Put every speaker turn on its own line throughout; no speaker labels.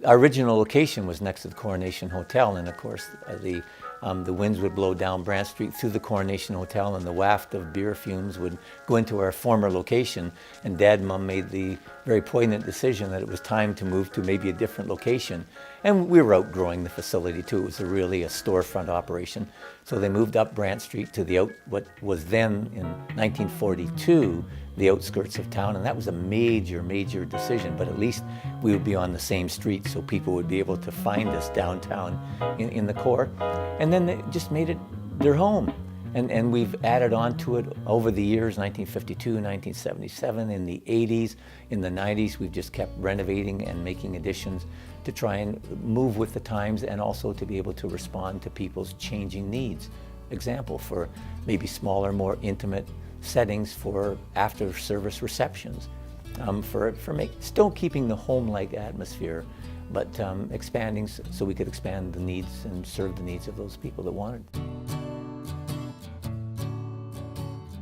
Our original location was next to the Coronation Hotel, and of course the winds would blow down Brant Street through the Coronation Hotel, and the waft of beer fumes would go into our former location. And Dad and Mom made the very poignant decision that it was time to move to maybe a different location. And we were outgrowing the facility too. It was really a storefront operation. So they moved up Brant Street to what was then in 1942 the outskirts of town, and that was a major decision, but at least we would be on the same street so people would be able to find us downtown in the core. And then they just made it their home. And we've added on to it over the years, 1952, 1977, in the 80s, in the 90s, we've just kept renovating and making additions to try and move with the times and also to be able to respond to people's changing needs. Example, for maybe smaller, more intimate settings for after-service receptions, still keeping the home-like atmosphere, but expanding so we could expand the needs and serve the needs of those people that wanted.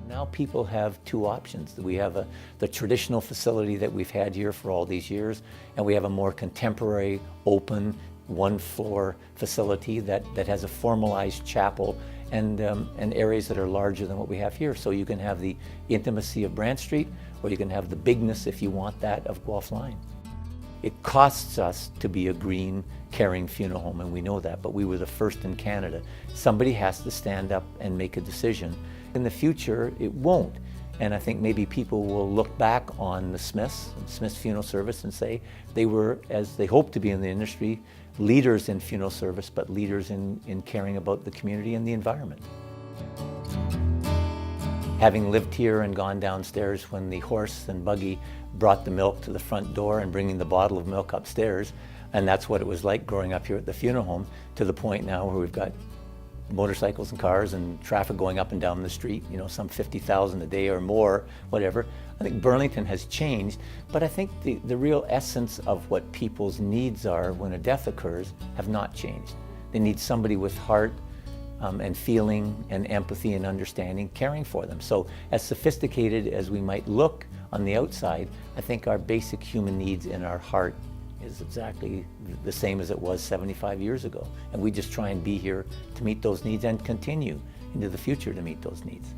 Now people have two options. We have the traditional facility that we've had here for all these years, and we have a more contemporary, open, one-floor facility that has a formalized chapel and areas that are larger than what we have here. So you can have the intimacy of Brant Street, or you can have the bigness, if you want that, of Guelph Line. It costs us to be a green, caring funeral home, and we know that, but we were the first in Canada. Somebody has to stand up and make a decision. In the future, it won't. And I think maybe people will look back on the Smiths Funeral Service and say they were, as they hope to be in the industry, leaders in funeral service, but leaders in caring about the community and the environment. Having lived here and gone downstairs when the horse and buggy brought the milk to the front door and bringing the bottle of milk upstairs, and that's what it was like growing up here at the funeral home, to the point now where we've got motorcycles and cars and traffic going up and down the street, some 50,000 a day or more, whatever. I think Burlington has changed, but I think the real essence of what people's needs are when a death occurs have not changed. They need somebody with heart and feeling and empathy and understanding caring for them. So as sophisticated as we might look on the outside, I think our basic human needs in our heart is exactly the same as it was 75 years ago. And we just try and be here to meet those needs and continue into the future to meet those needs.